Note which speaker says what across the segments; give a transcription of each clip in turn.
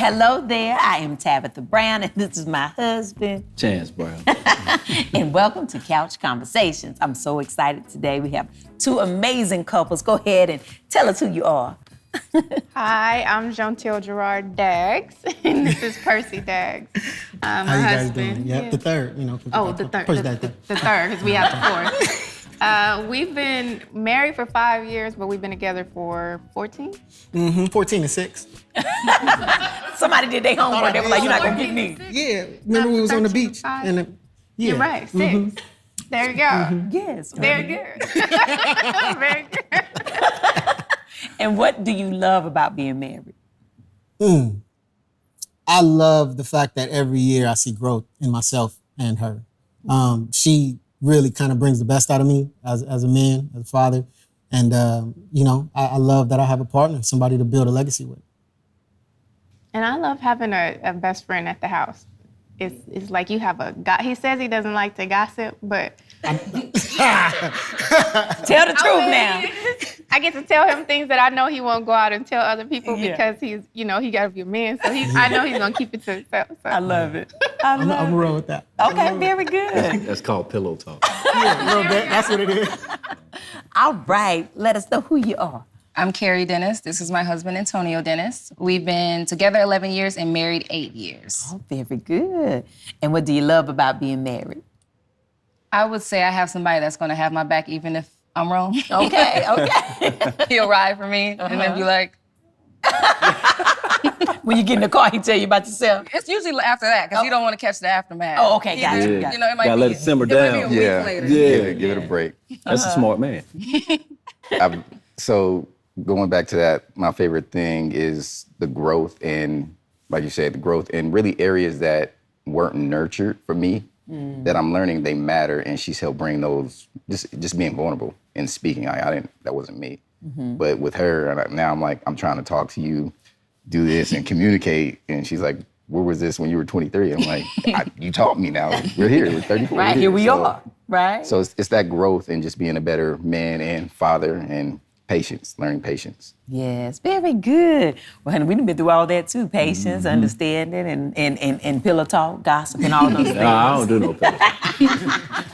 Speaker 1: Hello there, I am Tabitha Brown, and this is my husband,
Speaker 2: Chance Brown.
Speaker 1: And welcome to Couch Conversations. I'm so excited today. We have two amazing couples. Go ahead and tell us who you are.
Speaker 3: Hi, I'm Jontille Gerard Daggs, and this is Percy Daggs. My
Speaker 4: How you guys
Speaker 3: husband.
Speaker 4: doing? Yep, the third, you know.
Speaker 3: Oh, the third.
Speaker 4: Percy
Speaker 3: The
Speaker 4: Daggs.
Speaker 3: third, because we have the fourth. We've been married for 5 years, but we've been together for 14.
Speaker 4: 14 and 6.
Speaker 1: Somebody did their homework. They were like, you're not going to get me.
Speaker 4: Yeah, remember we was on the beach. And yeah.
Speaker 3: You're right, 6. There you go.
Speaker 1: Yes.
Speaker 3: Very good. Very good.
Speaker 1: And what do you love about being married?
Speaker 4: I love the fact that every year I see growth in myself and her. She really kind of brings the best out of me as a man, as a father. And, I love that I have a partner, somebody to build a legacy with.
Speaker 3: And I love having a best friend at the house. It's like you have he says he doesn't like to gossip, but...
Speaker 1: Tell the truth now.
Speaker 3: I get to tell him things that I know he won't go out and tell other people because he's, he got to be a man. So I know he's going to keep it to himself. So.
Speaker 1: I love it.
Speaker 4: I'm going to roll with that.
Speaker 1: Okay, very good.
Speaker 2: That's called pillow talk.
Speaker 4: Yeah, a little bit. That's what it is.
Speaker 1: All right, let us know who you are.
Speaker 5: I'm Kari Dennis. This is my husband, Antonio Dennis. We've been together 11 years and married 8 years.
Speaker 1: Oh, very good. And what do you love about being married?
Speaker 5: I would say I have somebody that's going to have my back even if I'm wrong.
Speaker 1: Okay.
Speaker 5: He'll ride for me and then be like...
Speaker 1: When you get in the car, he tell you about yourself?
Speaker 5: It's usually after that because you don't want to catch the aftermath.
Speaker 1: Oh, okay, gotcha.
Speaker 2: Yeah.
Speaker 5: You know, it might
Speaker 2: Gotta
Speaker 5: be,
Speaker 2: let it simmer
Speaker 5: might be
Speaker 2: down.
Speaker 5: a week later.
Speaker 2: Yeah,
Speaker 6: Give it a break.
Speaker 2: That's a smart man.
Speaker 6: So going back to that, my favorite thing is the growth in, like you said, the growth in really areas that weren't nurtured for me, that I'm learning they matter, and she's helped bring those, just being vulnerable and speaking. That wasn't me. But with her, now I'm trying to talk to you, do this and communicate, and she's like, where was this when you were 23? I'm like, you taught me now. We're here, we're 34.
Speaker 1: Right, here we are, right?
Speaker 6: So it's that growth and just being a better man and father and patience, learning patience.
Speaker 1: Yes, very good. Well, honey, we've been through all that too. Patience, understanding, and pillow talk, gossip, and all those things.
Speaker 2: No, I don't do no pillow talk.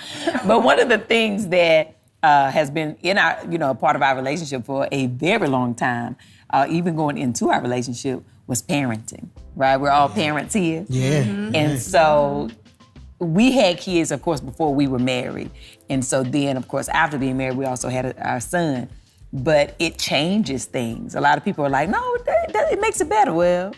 Speaker 1: But one of the things that has been in our, a part of our relationship for a very long time, even going into our relationship, was parenting, right? We're all parents here.
Speaker 4: Yeah.
Speaker 1: And so we had kids, of course, before we were married. And so then, of course, after being married, we also had our son. But it changes things. A lot of people are like, no, it makes it better. Well,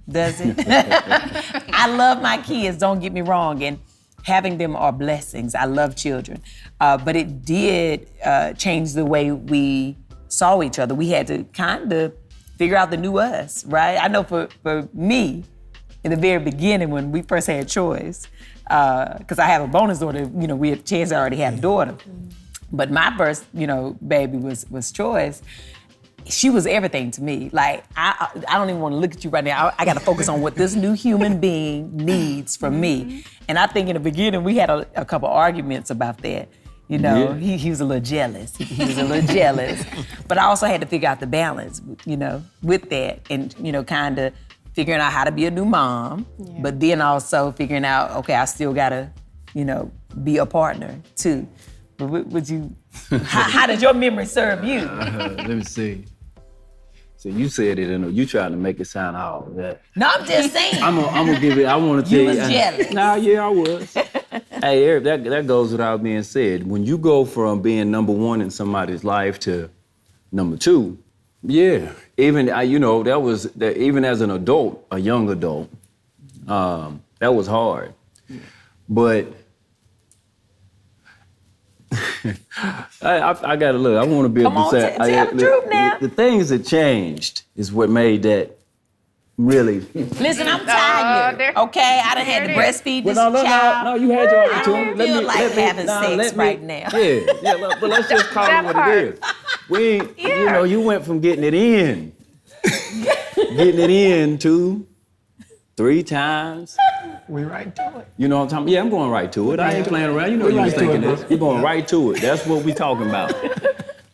Speaker 1: does it? I love my kids, don't get me wrong, and having them are blessings. I love children. But it did change the way we saw each other. We had to kind of figure out the new us, right? I know for me, in the very beginning when we first had Choyce, because I have a bonus daughter, we had Chance already had a daughter. But my first, baby was Choyce. She was everything to me. Like, I don't even want to look at you right now. I got to focus on what this new human being needs from me. And I think in the beginning, we had a couple arguments about that.
Speaker 2: Yeah.
Speaker 1: He was a little jealous. He was a little jealous. But I also had to figure out the balance, with that. And, kind of figuring out how to be a new mom. Yeah. But then also figuring out, okay, I still got to, be a partner, too. But how did your memory serve you?
Speaker 2: Let me see. So you said it, and you trying to make it sound all that.
Speaker 1: No, I'm just saying.
Speaker 2: I'm gonna give it. I want to tell you.
Speaker 1: You was jealous.
Speaker 2: Nah, yeah, I was. Hey, Eric, that goes without being said. When you go from being number one in somebody's life to number two, yeah. Even even as an adult, a young adult, that was hard. But I gotta look. I want to be able to say.
Speaker 1: Tell the truth now.
Speaker 2: The things that changed is what made that really.
Speaker 1: Listen, I'm tired. Okay, I done had to breastfeed this child.
Speaker 2: No, you had your opportunity.
Speaker 1: I don't feel like having sex right now.
Speaker 2: Yeah, but let's just call it what it is. You went from getting it in to 3 times.
Speaker 4: We're right to it.
Speaker 2: You know what I'm talking about? Yeah, I'm going right to it. I ain't playing around. You know you was thinking this. You're going right to it. That's what we talking about.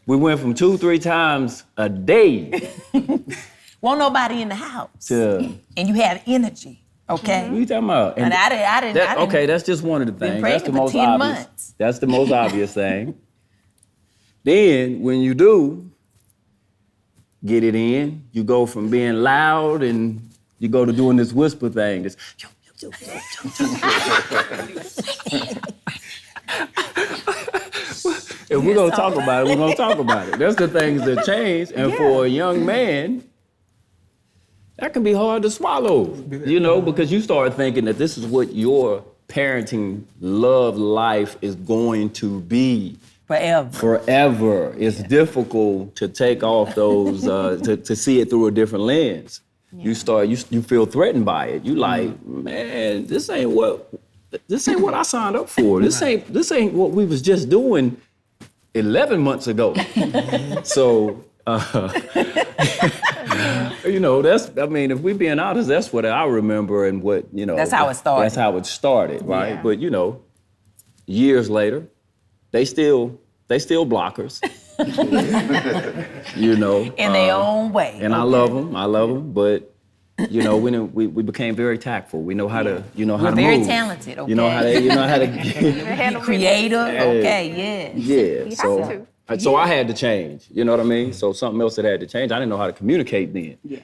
Speaker 2: We went from 2-3 times a day
Speaker 1: won't nobody in the house.
Speaker 2: Yeah.
Speaker 1: And you had energy, okay?
Speaker 2: What are you talking about?
Speaker 1: And I didn't.
Speaker 2: Okay, that's just one of the
Speaker 1: Been
Speaker 2: things. That's the
Speaker 1: pregnant for
Speaker 2: most
Speaker 1: 10
Speaker 2: obvious.
Speaker 1: months.
Speaker 2: That's the most obvious thing. Then, when you do get it in, you go from being loud and you go to doing this whisper thing. This, if we're gonna talk about it, we're gonna talk about it. That's the things that change. And for a young man, that can be hard to swallow, you know, because you start thinking that this is what your parenting love life is going to be. Forever. It's difficult to take off those, to see it through a different lens. Yeah. You feel threatened by it. You like, man, this ain't what I signed up for. This ain't what we was just doing 11 months ago. So, you know, if we being honest, that's what I remember and what, you know.
Speaker 1: That's how it started.
Speaker 2: That's how it started, right?
Speaker 1: Yeah.
Speaker 2: But, you know, years later, they still blockers. You know.
Speaker 1: In their own way.
Speaker 2: And I love them, but you know, we became very tactful. We know how to, how to move.
Speaker 1: We're very talented, okay?
Speaker 2: You know how to
Speaker 1: creative, okay,
Speaker 2: yeah.
Speaker 3: You
Speaker 2: So
Speaker 3: have to.
Speaker 2: so I had to change. You know what I mean? So something else that had to change. I didn't know how to communicate then.
Speaker 1: Yeah.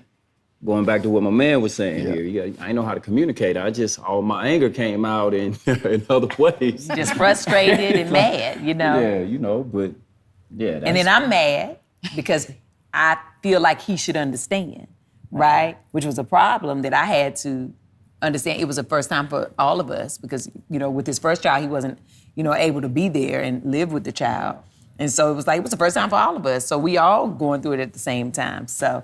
Speaker 2: Going back to what my man was saying here, I didn't know how to communicate. All my anger came out in other ways.
Speaker 1: Just frustrated and mad, you know?
Speaker 2: Yeah, you know, but yeah.
Speaker 1: And then I'm mad because I feel like he should understand, right? Which was a problem that I had to understand. It was the first time for all of us because, you know, with his first child, he wasn't, able to be there and live with the child. And so it was the first time for all of us. So we all going through it at the same time. So,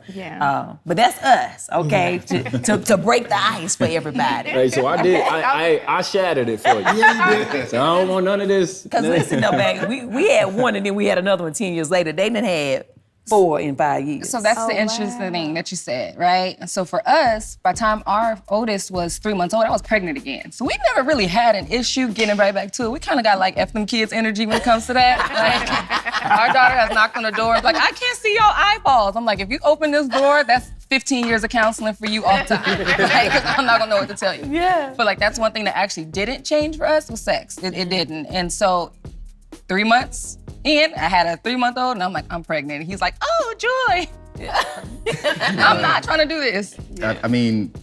Speaker 1: but that's us, okay? To break the ice for everybody.
Speaker 2: Hey, so I shattered it for you. Yeah, you did. So I don't want none of this.
Speaker 1: Because listen, though, man, we had one and then we had another one 10 years later. They done had 4 in 5 years.
Speaker 5: So that's the interesting thing that you said, right? And so for us, by the time our oldest was 3 months old, I was pregnant again. So we never really had an issue getting right back to it. We kind of got like F them kids energy when it comes to that. Like, our daughter has knocked on the door and is like, I can't see your eyeballs. I'm like, if you open this door, that's 15 years of counseling for you all time. Because I'm not gonna know what to tell you.
Speaker 1: Yeah.
Speaker 5: But like that's one thing that actually didn't change for us was sex. It didn't. And so 3 months in, I had a 3-month-old, and I'm like, I'm pregnant. And he's like, oh, joy. I'm not trying to do this.
Speaker 6: I mean,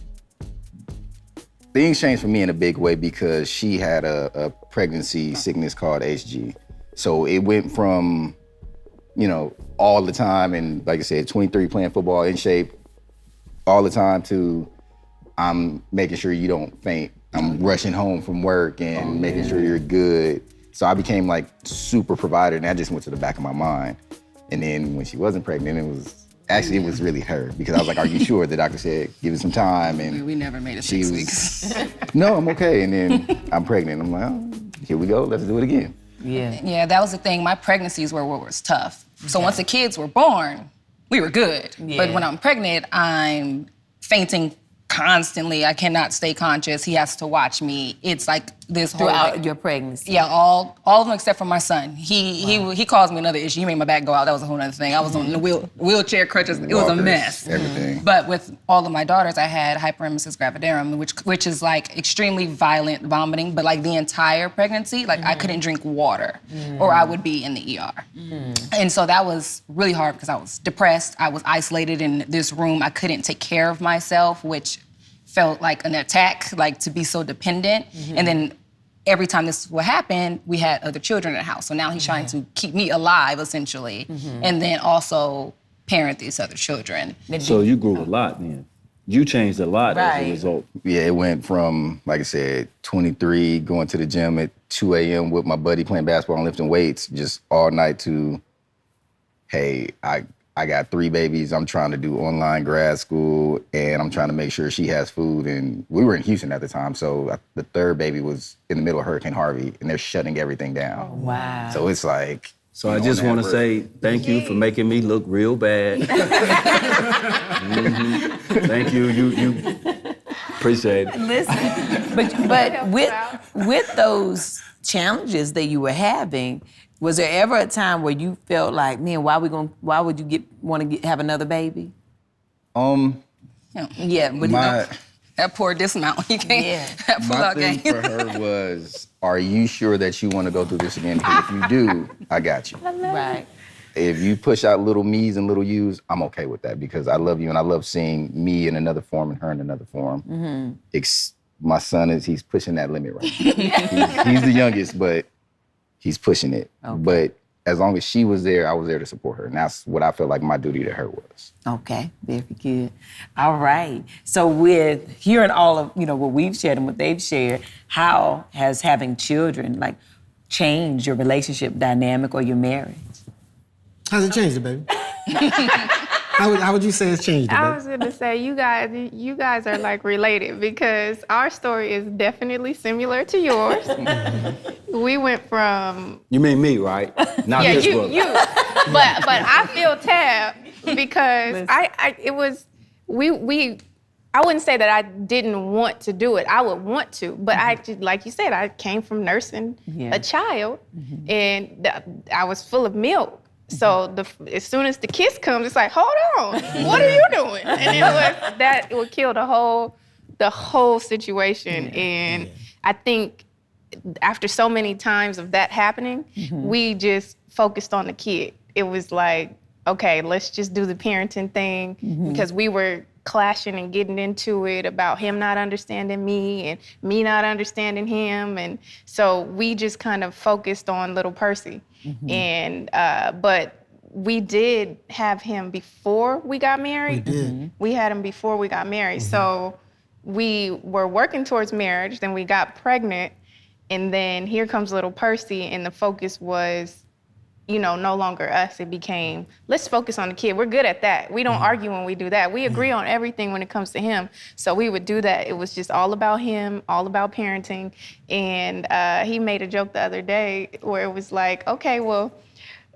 Speaker 6: things changed for me in a big way because she had a pregnancy sickness called HG. So it went from, all the time, and like I said, 23 playing football, in shape, all the time, to I'm making sure you don't faint. I'm rushing home from work and making sure you're good. So I became like super provider, and that just went to the back of my mind. And then when she wasn't pregnant, it was really her, because I was like, are you sure? The doctor said, give it some time. And
Speaker 5: we never made it 6 weeks.
Speaker 6: No, I'm okay. And then I'm pregnant. I'm like, oh, here we go, let's do it again.
Speaker 5: Yeah, that was the thing. My pregnancies were what was tough. So once the kids were born, we were good.
Speaker 1: Yeah.
Speaker 5: But when I'm pregnant, I'm fainting constantly. I cannot stay conscious. He has to watch me. It's like this whole
Speaker 1: Throughout your pregnancy.
Speaker 5: Yeah, all of them except for my son. He caused me another issue. He made my back go out. That was a whole other thing. I was on the wheelchair crutches. It was a mess.
Speaker 6: Everything.
Speaker 5: But with all of my daughters, I had hyperemesis gravidarum, which is like extremely violent vomiting. But like the entire pregnancy, like I couldn't drink water, or I would be in the ER. And so that was really hard because I was depressed. I was isolated in this room. I couldn't take care of myself, which felt like an attack, like to be so dependent. And then every time this would happen, we had other children in the house. So now he's trying to keep me alive, essentially, and then also parent these other children.
Speaker 2: So you grew a lot then. You changed a lot as a result.
Speaker 6: Yeah, it went from, like I said, 23, going to the gym at 2 a.m. with my buddy playing basketball and lifting weights just all night, to, hey, I got 3 babies. I'm trying to do online grad school, and I'm trying to make sure she has food. And we were in Houston at the time, so the 3rd baby was in the middle of Hurricane Harvey, and they're shutting everything down.
Speaker 1: Oh, wow.
Speaker 6: So it's like...
Speaker 2: So I just want to say thank you for making me look real bad. Thank you. You appreciate it.
Speaker 1: Listen, but with those challenges that you were having, was there ever a time where you felt like, man, why would you have another baby? Yeah, but
Speaker 5: That poor dismount. You can't.
Speaker 1: Yeah.
Speaker 5: That
Speaker 6: My
Speaker 5: pull-out
Speaker 6: thing
Speaker 5: game.
Speaker 6: for her was, are you sure that you want to go through this again? Because if you do, I got you.
Speaker 1: right.
Speaker 6: If you push out little me's and little you's, I'm okay with that because I love you and I love seeing me in another form and her in another form. My son he's pushing that limit right now. He's the youngest, but he's pushing it.
Speaker 1: Okay.
Speaker 6: But as long as she was there, I was there to support her. And that's what I felt like my duty to her was.
Speaker 1: Okay, very good. All right. So with hearing all of, what we've shared and what they've shared, how has having children, changed your relationship dynamic or your marriage?
Speaker 4: How's it changed it, baby? How would you say it's changed it,
Speaker 3: I
Speaker 4: baby?
Speaker 3: was gonna say you guys are like related because our story is definitely similar to yours. We went from
Speaker 2: You mean me, right? Not this brother.
Speaker 3: but I feel Tab because I wouldn't say that I didn't want to do it. I would want to, but like you said, I came from nursing a child, and I was full of milk. So as soon as the kiss comes, it's like, hold on, what are you doing? And it would kill the whole situation. And I think after so many times of that happening, we just focused on the kid. It was like, okay, let's just do the parenting thing because we were clashing and getting into it about him not understanding me and me not understanding him. And so we just kind of focused on little Percy. And, but we did have him before we got married.
Speaker 4: We did.
Speaker 3: We had him before we got married. So we were working towards marriage, then we got pregnant, and then here comes little Percy, and the focus was, no longer us. It became, let's focus on the kid. We're good at that. We don't argue when we do that. We agree on everything when it comes to him. So we would do that. It was just all about him, all about parenting. And he made a joke the other day where it was like, okay, well,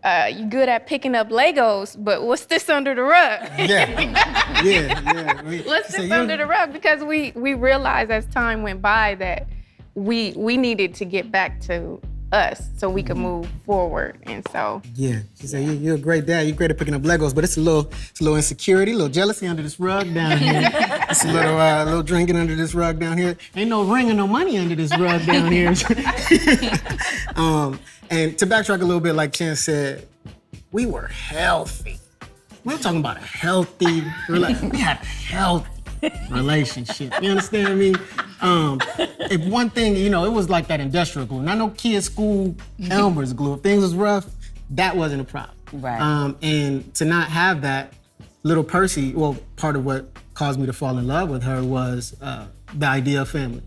Speaker 3: you're good at picking up Legos, but what's this under the rug?
Speaker 4: Yeah.
Speaker 3: What's this under the rug? Because we realized as time went by that we needed to get back to us so we could move forward. And so
Speaker 4: Yeah, she said, you're a great dad. You're great at picking up Legos, but it's a little insecurity, a little jealousy under this rug down here. It's a little drinking under this rug down here. Ain't no ring or no money under this rug down here. And to backtrack a little bit, like Chance said, we were healthy. We're talking about a healthy relationship. We had a healthy relationship. You understand me? If one thing, it was like that industrial glue. Not no kids' school Elmer's glue. If things was rough, that wasn't a problem.
Speaker 1: Right.
Speaker 4: And to not have that, little Percy, well, part of what caused me to fall in love with her was the idea of family.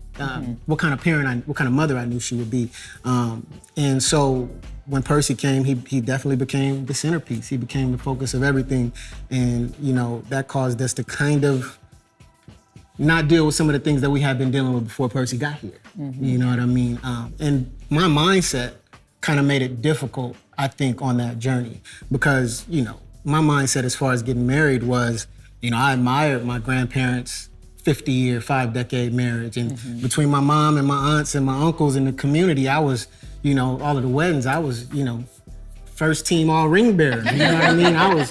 Speaker 4: What kind of parent, what kind of mother I knew she would be. And so when Percy came, he definitely became the centerpiece. He became the focus of everything. And, that caused us to kind of not deal with some of the things that we had been dealing with before Percy got here. You know what I mean? And my mindset kind of made it difficult, I think, on that journey. Because, my mindset as far as getting married was, I admired my grandparents' 50-year, 5-decade marriage. And between my mom and my aunts and my uncles in the community, I was, all of the weddings, I was, first team all ring bearer. You know what I mean? I was,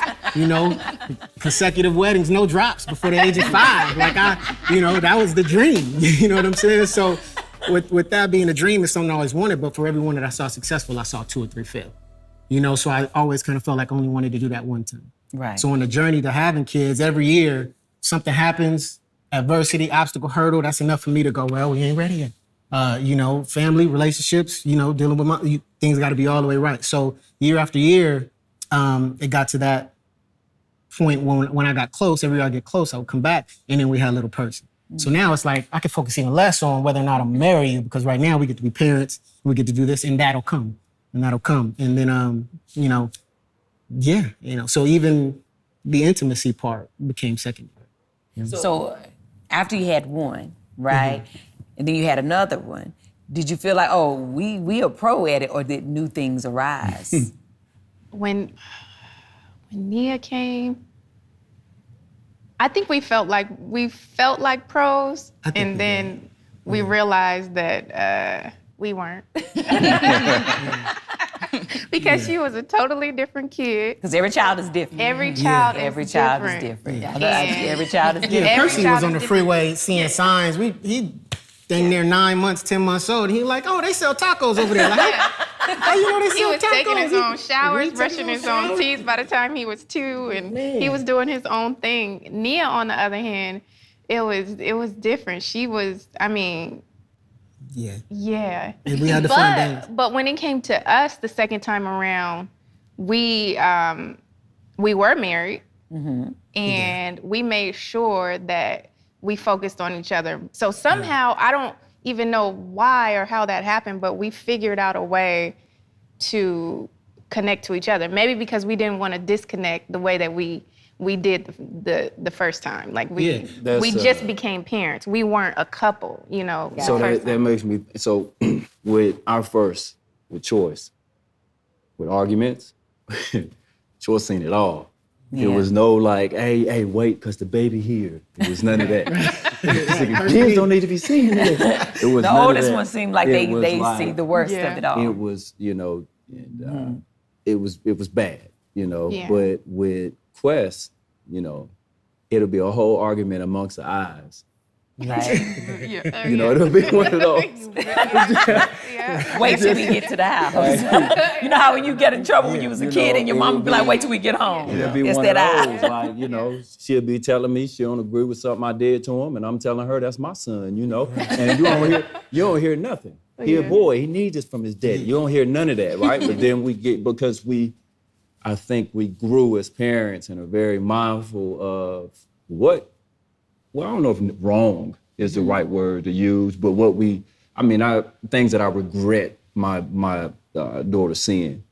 Speaker 4: consecutive weddings, no drops before the age of 5. Like that was the dream. You know what I'm saying? So with that being a dream, it's something I always wanted, but for everyone that I saw successful, I saw 2 or 3 fail. So I always kind of felt like I only wanted to do that one time.
Speaker 1: Right.
Speaker 4: So on the journey to having kids, every year, something happens, adversity, obstacle, hurdle, that's enough for me to go, well, we ain't ready yet. Family, relationships, dealing with things got to be all the way right. So year after year, it got to that point when I got close, every year I get close, I would come back, and then we had a little Percy. So now it's like, I can focus even less on whether or not I'm marry you, because right now we get to be parents, we get to do this, and that'll come. And then, so even the intimacy part became secondary.
Speaker 1: So after you had one, right, and then you had another one, did you feel like, oh, we are pro at it, or did new things arise?
Speaker 3: when Nia came, I think we felt like pros, and then we realized that we weren't. Because she was a totally different kid.
Speaker 1: Because every child is different.
Speaker 3: Every child is
Speaker 1: Every
Speaker 3: different.
Speaker 1: child is different.
Speaker 3: And
Speaker 1: Every child is different.
Speaker 4: Yeah,
Speaker 3: Every
Speaker 4: Percy
Speaker 3: child
Speaker 4: was on
Speaker 3: is
Speaker 4: the
Speaker 3: different.
Speaker 4: freeway seeing signs. He dang near 9 months, 10 months old. He like, oh, they sell tacos over there. Like, how you know they
Speaker 3: He
Speaker 4: sell
Speaker 3: was
Speaker 4: tacos?
Speaker 3: taking his own showers,
Speaker 4: He
Speaker 3: brushing
Speaker 4: taking
Speaker 3: his own
Speaker 4: showers?
Speaker 3: teeth by the time he was 2, and he was doing his own thing. Nia, on the other hand, it was different. She was, I mean, yeah.
Speaker 4: And we had to find balance.
Speaker 3: But when it came to us the second time around, we were married, and we made sure that we focused on each other. So somehow, I don't even know why or how that happened, but we figured out a way to connect to each other. Maybe because we didn't want to disconnect the way that we did the first time. Like we just became parents. We weren't a couple, you know.
Speaker 2: So that makes me, so with our first, with Choyce, with arguments, Choyce seen it all.
Speaker 1: Yeah.
Speaker 2: It was no like, hey, wait, because the baby here. It was none of that. Kids don't need to be seeing this. It was
Speaker 1: The
Speaker 2: none
Speaker 1: oldest
Speaker 2: of that.
Speaker 1: one seemed like
Speaker 2: It
Speaker 1: they
Speaker 2: was like-
Speaker 1: see the worst of it all.
Speaker 2: It was, you know, and, it was bad, you know.
Speaker 3: Yeah.
Speaker 2: But with Quest, you know, it'll be a whole argument amongst the eyes.
Speaker 1: Right.
Speaker 2: You know, it'll be one of those.
Speaker 1: Wait till we get to the house. You know how when you get in trouble when you was a
Speaker 2: You
Speaker 1: kid
Speaker 2: know,
Speaker 1: and your mama
Speaker 2: it'll
Speaker 1: be like,
Speaker 2: be-
Speaker 1: wait till we get home.
Speaker 2: It'll be
Speaker 1: It's
Speaker 2: one
Speaker 1: that
Speaker 2: of
Speaker 1: eye.
Speaker 2: those, like, you know, she'll be telling me she don't agree with something I did to him, and I'm telling her that's my son, you know. And you don't hear nothing. He a boy, he needs this from his daddy. You don't hear none of that, right? But then because I think we grew as parents and are very mindful of I don't know if wrong is the right word to use, but things that I regret my daughter seeing.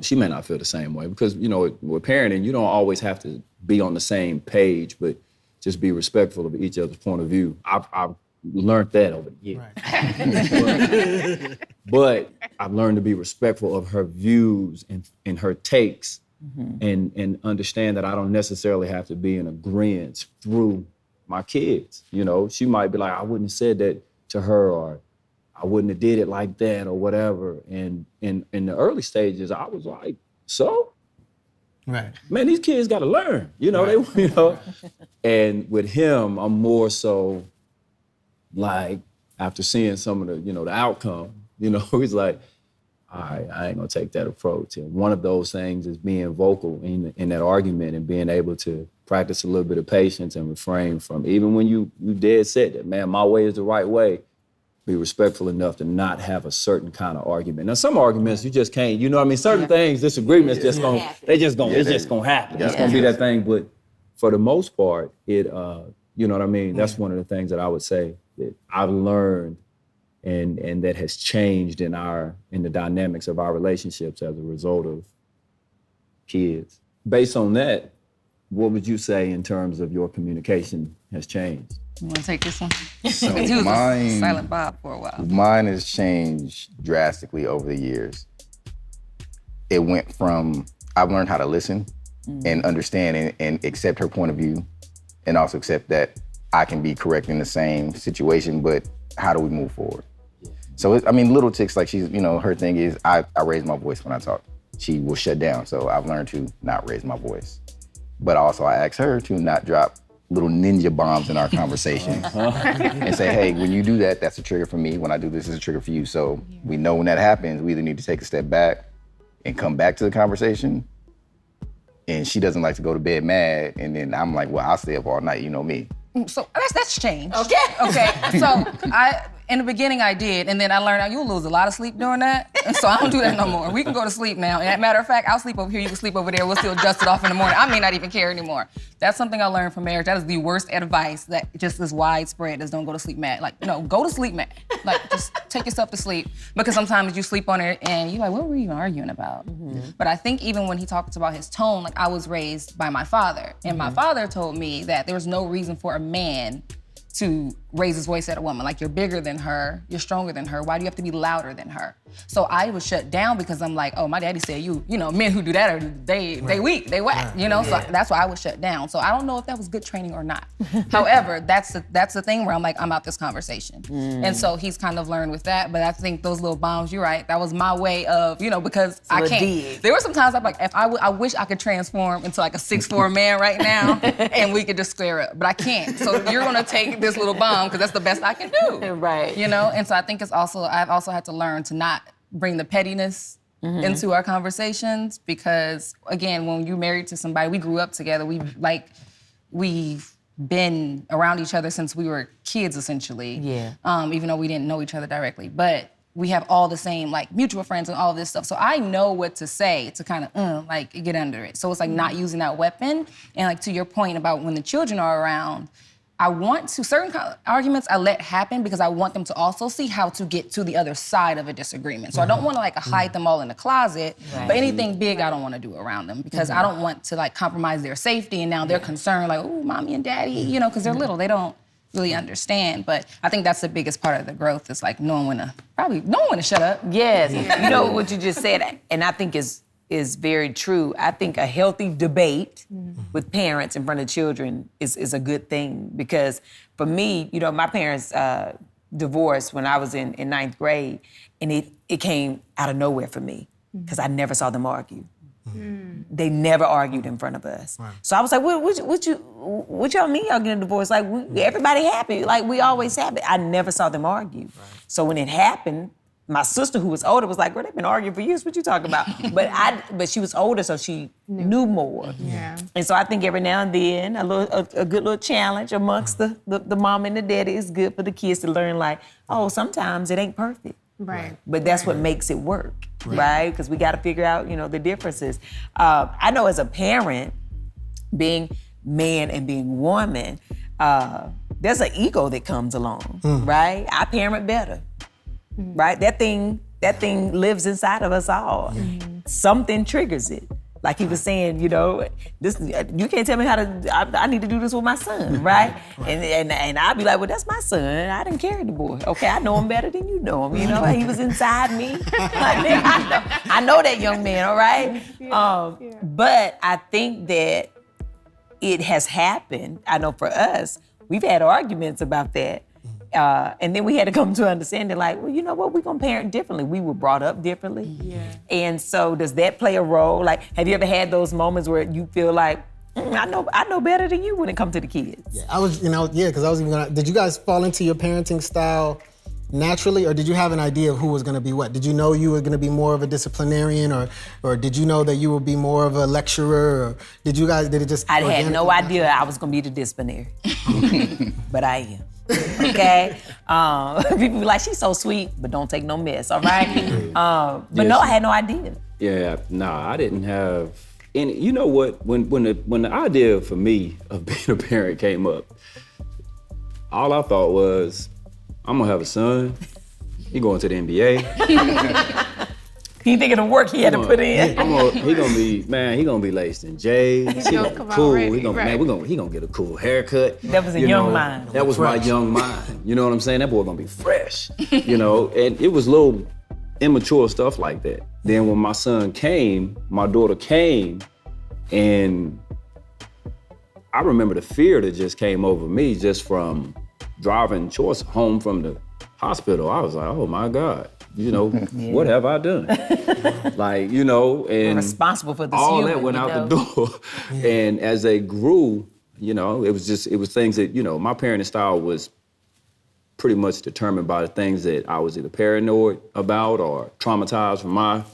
Speaker 2: She may not feel the same way because, you know, with parenting, you don't always have to be on the same page, but just be respectful of each other's point of view. I've learned that over the years.
Speaker 4: Right.
Speaker 2: But I've learned to be respectful of her views and her takes and understand that I don't necessarily have to be in agreement through my kids. You know, she might be like, I wouldn't have said that to her, or I wouldn't have did it like that, or whatever. And in the early stages, I was like, so?
Speaker 4: Right.
Speaker 2: Man, these kids got to learn, you know, you know. And with him, I'm more so like, after seeing some of the, you know, the outcome, you know, he's like, all right, I ain't gonna take that approach. And one of those things is being vocal in that argument and being able to practice a little bit of patience and refrain from, even when you dead set that, man, my way is the right way, be respectful enough to not have a certain kind of argument. Now, some arguments you just can't, you know what I mean? Certain things, disagreements it's just gonna happen. It's gonna be that thing. But for the most part, you know what I mean? That's one of the things that I would say that I've learned and that has changed in the dynamics of our relationships as a result of kids. Based on that, what would you say in terms of your communication has changed?
Speaker 5: You want to take this one?
Speaker 6: So
Speaker 5: He was a
Speaker 6: mine,
Speaker 5: silent Bob for a while.
Speaker 6: mine has changed drastically over the years. It went from, I've learned how to listen and understand and accept her point of view, and also accept that I can be correct in the same situation, but how do we move forward? So, little ticks, like she's, you know, her thing is I raise my voice when I talk. She will shut down, so I've learned to not raise my voice. But also I ask her to not drop little ninja bombs in our conversation and say, hey, when you do that, that's a trigger for me. When I do this, it's a trigger for you. So we know when that happens, we either need to take a step back and come back to the conversation. And she doesn't like to go to bed mad. And then I'm like, well, I'll stay up all night, you know me.
Speaker 5: So that's changed. Okay. So in the beginning I did, and then I learned you'll lose a lot of sleep doing that. And so I don't do that no more. We can go to sleep now. And as a matter of fact, I'll sleep over here, you can sleep over there. We'll still dust it off in the morning. I may not even care anymore. That's something I learned from marriage. That is the worst advice that just is widespread, is don't go to sleep mad. Like, no, go to sleep mad. Like, just take yourself to sleep. Because sometimes you sleep on it and you're like, what were you arguing about? But I think even when he talks about his tone, like I was raised by my father. And my father told me that there was no reason for a man to raise his voice at a woman. Like, you're bigger than her, you're stronger than her. Why do you have to be louder than her? So I was shut down because I'm like, oh, my daddy said you know, men who do that they weak, they whack, you know? So that's why I was shut down. So I don't know if that was good training or not. However, that's the thing where I'm like, I'm out this conversation. And so he's kind of learned with that, but I think those little bombs, you're right, that was my way of, you know, because I can't. There were some times I'm like, if I wish I could transform into like a 6'4" man right now and we could just square up, but I can't. So you're gonna take this little bomb because that's the best I can do.
Speaker 1: Right.
Speaker 5: You know, and so I think I've also had to learn to not bring the pettiness into our conversations because, again, when you're married to somebody, we grew up together. We've been around each other since we were kids, essentially.
Speaker 1: Yeah.
Speaker 5: Even though we didn't know each other directly, but we have all the same like mutual friends and all of this stuff. So I know what to say to kind of like get under it. So it's like not using that weapon. And like to your point about when the children are around, I want to, certain arguments I let happen because I want them to also see how to get to the other side of a disagreement. So I don't want to like hide them all in the closet, but anything big I don't want to do around them because I don't want to like compromise their safety and now they're concerned like, oh, mommy and daddy, you know, because they're little, they don't really understand. But I think that's the biggest part of the growth is like knowing when to shut up.
Speaker 1: Yes, you know what you just said, and I think is very true. I think a healthy debate with parents in front of children is a good thing because for me, you know, my parents divorced when I was in ninth grade and it came out of nowhere for me because I never saw them argue. They never argued in front of us. Right. So I was like, what y'all mean y'all getting a divorce? Like, everybody happy. Like, we always happy. I never saw them argue. Right. So when it happened, my sister, who was older, was like, girl, they've been arguing for years. What you talking about? But she was older, so she knew more. Yeah. And so I think every now and then, a good little challenge amongst the mom and the daddy is good for the kids to learn, like, oh, sometimes it ain't perfect.
Speaker 3: Right.
Speaker 1: But that's what makes it work, right? Because we got to figure out, you know, the differences. I know as a parent, being man and being woman, there's an ego that comes along, right? I parent better. Right? That thing lives inside of us all. Something triggers it. Like he was saying, you know, you can't tell me how to, I need to do this with my son, right? And I'll be like, well, that's my son. I didn't carry the boy. Okay, I know him better than you know him. You know, he was inside me. I know that young man, all right? But I think that it has happened. I know for us, we've had arguments about that. And then we had to come to understanding, like, well, you know what, we're gonna parent differently. We were brought up differently. Yeah. And so does that play a role? Like, have you ever had those moments where you feel like, I know better than you when it comes to the kids?
Speaker 4: Yeah, because I was even gonna, did you guys fall into your parenting style naturally, or did you have an idea of who was gonna be what? Did you know you were gonna be more of a disciplinarian, or did you know that you would be more of a lecturer, or did it just
Speaker 1: I had no idea I was gonna be the disciplinary, but I am. Okay, people be like, she's so sweet, but don't take no mess, all right? But no, I had no idea.
Speaker 2: Yeah, I didn't have any. You know what? When the idea for me of being a parent came up, all I thought was, I'm gonna have a son. He going to the NBA.
Speaker 1: He thinking of work he had to put in.
Speaker 2: He gonna be laced in J's. He gonna be cool. He gonna get a cool haircut.
Speaker 1: That was a young mind.
Speaker 2: That was my young mind. You know what I'm saying? That boy gonna be fresh. You know, and it was little immature stuff like that. Then when my daughter came, and I remember the fear that just came over me just from driving Choyce home from the hospital. I was like, oh my God. You know, what have I done? Like, you know, and
Speaker 1: we're responsible for this
Speaker 2: all that went out the door. And as they grew, you know, it was things that, you know, my parenting style was pretty much determined by the things that I was either paranoid about or traumatized from my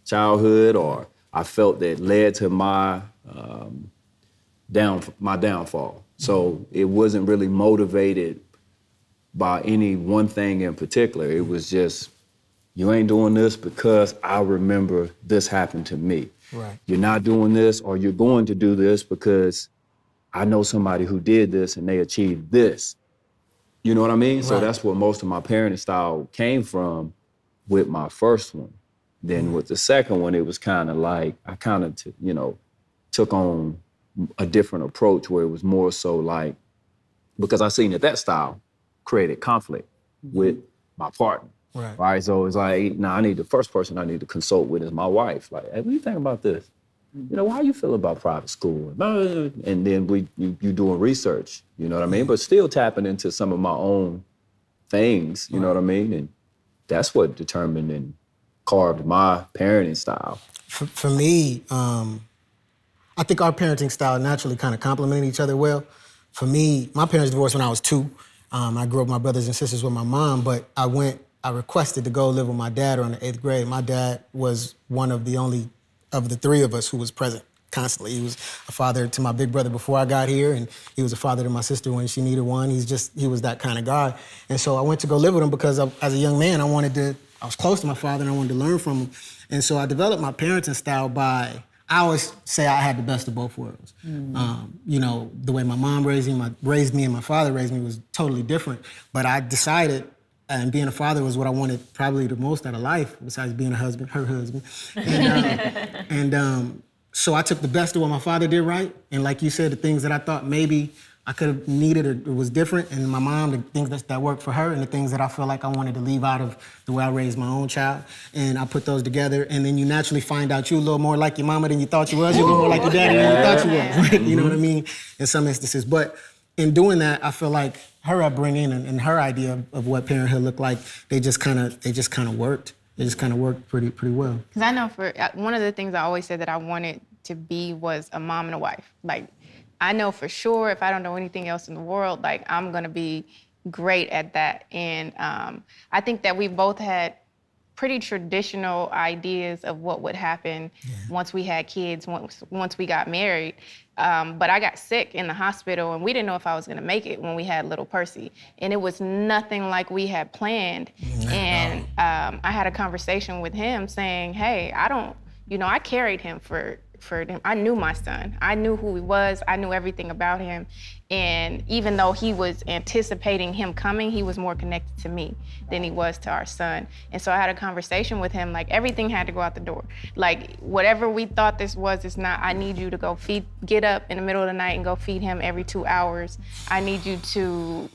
Speaker 2: childhood, or I felt that led to my downfall. So it wasn't really motivated by any one thing in particular. It was just, you ain't doing this because I remember this happened to me. Right. You're not doing this, or you're going to do this because I know somebody who did this and they achieved this. You know what I mean? Right. So that's where most of my parenting style came from with my first one. Then with the second one, it was kind of like, I kind of, took on a different approach where it was more so like, because I seen that style created conflict with my partner. Right. So it's like, the first person I need to consult with is my wife. Like, hey, what do you think about this? How you feel about private school? And then you doing research, you know what I mean? But still tapping into some of my own things, you know what I mean? And that's what determined and carved my parenting style.
Speaker 4: For me, I think our parenting style naturally kind of complemented each other well. For me, my parents divorced when I was 2. I grew up with my brothers and sisters with my mom, but I requested to go live with my dad around the 8th grade. My dad was one of the only of the 3 of us who was present constantly. He was a father to my big brother before I got here, and he was a father to my sister when she needed one. He was that kind of guy. And so I went to go live with him because as a young man, I was close to my father and I wanted to learn from him. And so I developed my parenting style I always say I had the best of both worlds. The way my mom raised me and my father raised me was totally different. But I decided, and being a father was what I wanted probably the most out of life, besides being her husband. So I took the best of what my father did right, and like you said, the things that I thought maybe I could have needed or was different, and my mom, the things that worked for her, and the things that I feel like I wanted to leave out of the way I raised my own child, and I put those together, and then you naturally find out you're a little more like your mama than you thought you was, you're a little more like your daddy than you thought you was, right? You know what I mean? In some instances, but in doing that, I feel like her upbringing and her idea of what parenthood looked like, they just kind of worked. It just kind of worked pretty well.
Speaker 3: Because I know one of the things I always said that I wanted to be was a mom and a wife. Like, I know for sure if I don't know anything else in the world, like, I'm gonna be great at that. And I think that we both had pretty traditional ideas of what would happen once we had kids, once we got married. But I got sick in the hospital, and we didn't know if I was gonna make it when we had little Percy. And it was nothing like we had planned. And I had a conversation with him saying, hey, I carried him for him. I knew my son. I knew who he was. I knew everything about him. And even though he was anticipating him coming, he was more connected to me than he was to our son. And so I had a conversation with him, like, everything had to go out the door. Like, whatever we thought this was, it's not. I need you to go get up in the middle of the night and go feed him every 2 hours. I need you to,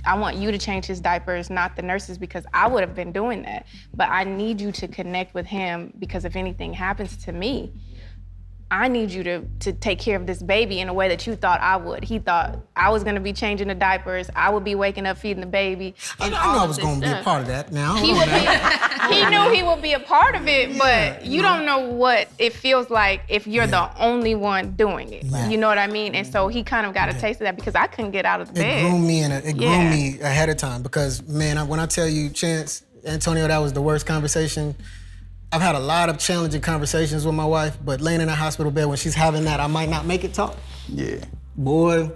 Speaker 3: I want you to change his diapers, not the nurses, because I would have been doing that. But I need you to connect with him, because if anything happens to me, I need you to take care of this baby in a way that you thought I would. He thought I was gonna be changing the diapers, I would be waking up feeding the baby.
Speaker 4: I knew I was gonna be a part of that now.
Speaker 3: He knew he would be a part of it, but you don't know what it feels like if you're the only one doing it. Yeah. You know what I mean? And so he kind of got a taste of that because I couldn't get out of the bed.
Speaker 4: It groomed me ahead of time because, man, when I tell you, Chance, Antonio, that was the worst conversation. I've had a lot of challenging conversations with my wife, but laying in a hospital bed when she's having that, I might not make it talk.
Speaker 6: Yeah.
Speaker 4: Boy,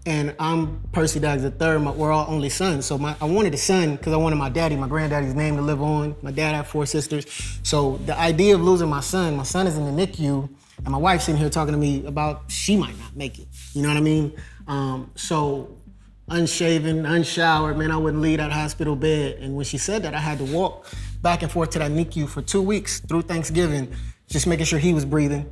Speaker 4: and I'm Percy Daggs III, we're all only sons. So I wanted a son because I wanted my granddaddy's name to live on. My dad had 4 sisters. So the idea of losing my son is in the NICU, and my wife's sitting here talking to me about she might not make it. You know what I mean? So unshaven, unshowered, man, I wouldn't leave that hospital bed. And when she said that, I had to walk back and forth to that NICU for 2 weeks through Thanksgiving, just making sure he was breathing.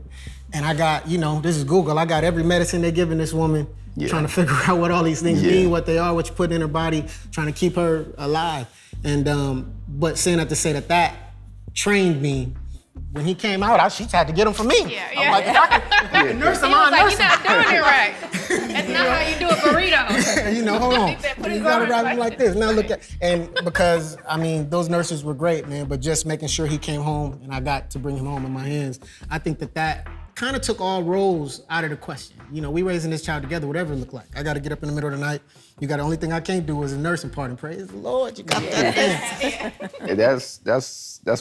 Speaker 4: And I got, this is Google, I got every medicine they're giving this woman, trying to figure out what all these things mean, what they are, what you put in her body, trying to keep her alive. And, but saying that to say that trained me. When he came out, she had to get him for me. I'm like, if I can nurse him, I'll nurse him.
Speaker 3: You're not doing it right. That's not how you do a burrito.
Speaker 4: Hold on. You gotta wrap him like this. Now look and because, those nurses were great, man, but just making sure he came home and I got to bring him home in my hands, I think that kind of took all roles out of the question. We raising this child together, whatever it looked like. I gotta get up in the middle of the night. The only thing I can't do is a nursing part, and praise the Lord, you got that thing.
Speaker 6: And that's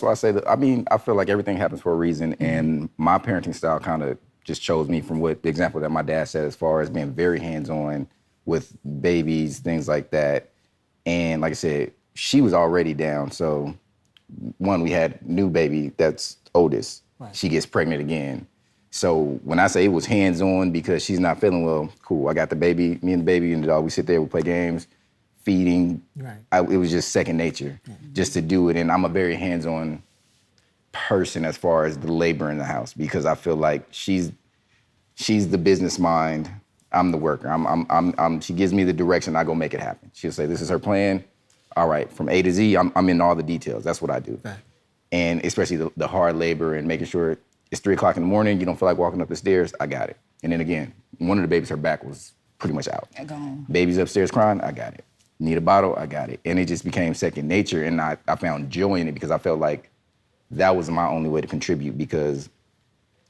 Speaker 6: why I say that. I feel like everything happens for a reason, and my parenting style kind of just chose me from what the example that my dad said as far as being very hands-on with babies, things like that. And like I said, she was already down. So one, we had new baby that's oldest. Right. She gets pregnant again. So when I say it was hands-on because she's not feeling well, cool. I got the baby, me and the baby and the dog, we sit there, we play games, feeding. Right. It was just second nature just to do it. And I'm a very hands-on person as far as the labor in the house because I feel like she's the business mind I'm the worker. She gives me the direction, I go make it happen. She'll say, this is her plan. All right, from A to Z, I'm in all the details. That's what I do. Right. And especially the hard labor and making sure it's 3 o'clock in the morning, you don't feel like walking up the stairs, I got it. And then again, one of the babies, her back was pretty much out. Baby's upstairs crying, I got it. Need a bottle, I got it. And it just became second nature, and I found joy in it because I felt like that was my only way to contribute, because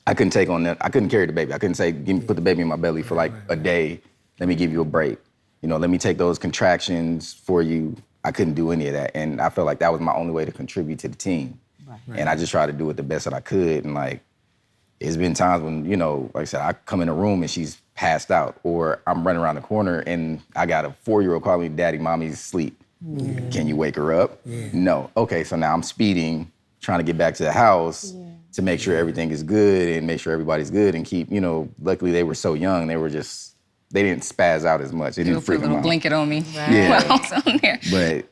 Speaker 6: I couldn't take on that. I couldn't carry the baby. I couldn't say, put the baby in my belly for like a day. Let me give you a break. Let me take those contractions for you. I couldn't do any of that. And I felt like that was my only way to contribute to the team. Right. And I just tried to do it the best that I could. And like, it's been times when, like I said, I come in a room and she's passed out, or I'm running around the corner and I got a 4-year-old calling me, Daddy, Mommy's asleep. Yeah. Can you wake her up? Yeah. No. Okay, so now I'm speeding, trying to get back to the house to make sure everything is good and make sure everybody's good and keep, luckily they were so young, they didn't spaz out as much. It didn't freak them out.
Speaker 5: Blanket on me.
Speaker 6: Right. Yeah.
Speaker 5: While I was on there.
Speaker 6: But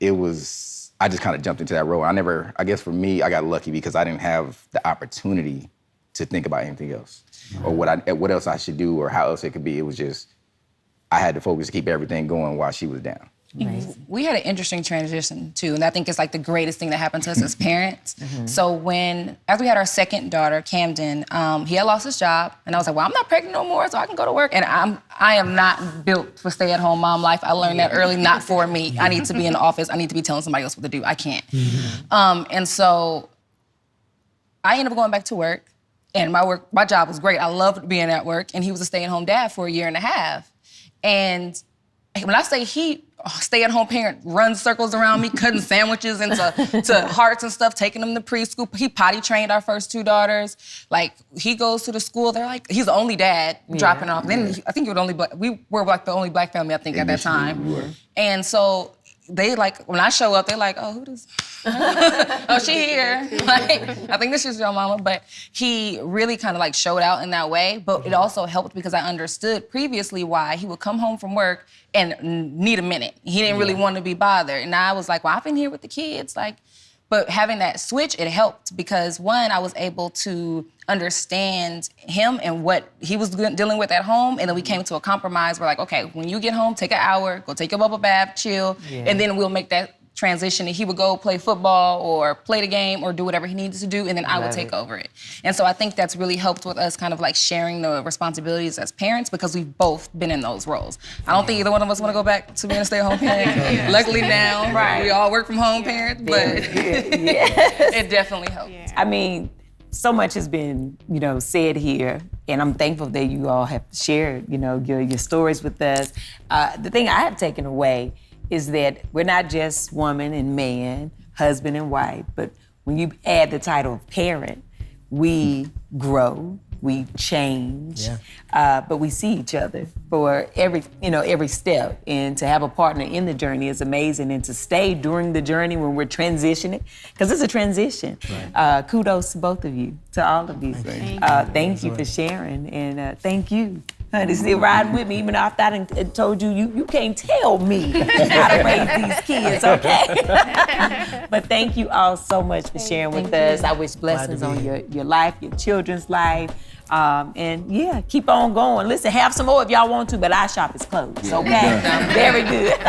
Speaker 6: I just kind of jumped into that role. I guess for me, I got lucky because I didn't have the opportunity to think about anything else or what else I should do or how else it could be. It was just, I had to focus to keep everything going while she was down.
Speaker 5: Amazing. We had an interesting transition too, and I think it's like the greatest thing that happened to us as parents. So after we had our second daughter, Camden, he had lost his job, and I was like, well, I'm not pregnant no more, so I can go to work. And I am not built for stay-at-home mom life. I learned that early, not for me. I need to be in the office. I need to be telling somebody else what to do. I can't. And so I ended up going back to work, and my job was great. I loved being at work, and he was a stay-at-home dad for 1.5 years. And when I say stay-at-home parent, runs circles around me, cutting sandwiches into hearts and stuff, taking them to preschool. He potty trained our first 2 daughters. Like, he goes to the school. They're like, he's the only dad dropping off. Then I think we were like the only black family, I think, at that time. And so they like, when I show up, they're like, oh, who does? Oh, she here. Like, I think this is your mama. But he really kind of like showed out in that way. But it also helped because I understood previously why he would come home from work and need a minute. He didn't really want to be bothered. And I was like, well, I've been here with the kids. Like, but having that switch, it helped because one, I was able to understand him and what he was dealing with at home. And then we came to a compromise. We're like, okay, when you get home, take an hour, go take your bubble bath, chill. Yeah. And then we'll make that transition, and he would go play football or play the game or do whatever he needed to do, and then I would take over it. And so I think that's really helped with us kind of like sharing the responsibilities as parents because we've both been in those roles. I don't think either one of us want to go back to being a stay-at-home parent. Luckily now, we all work from home parents, but it definitely helped. Yeah.
Speaker 1: I mean, so much has been, said here, and I'm thankful that you all have shared, your stories with us. The thing I have taken away is that we're not just woman and man, husband and wife, but when you add the title of parent, we grow, we change, but we see each other for every step. And to have a partner in the journey is amazing, and to stay during the journey when we're transitioning, because it's a transition. Right. Kudos to both of you, to all of you. Thank you for sharing, and thank you. Honey, still riding with me, even though I thought and told you can't tell me how to raise these kids, okay? But thank you all so much for sharing with us. I wish blessings on your life, your children's life. And keep on going. Listen, have some more if y'all want to, but our shop is closed, okay? Very good.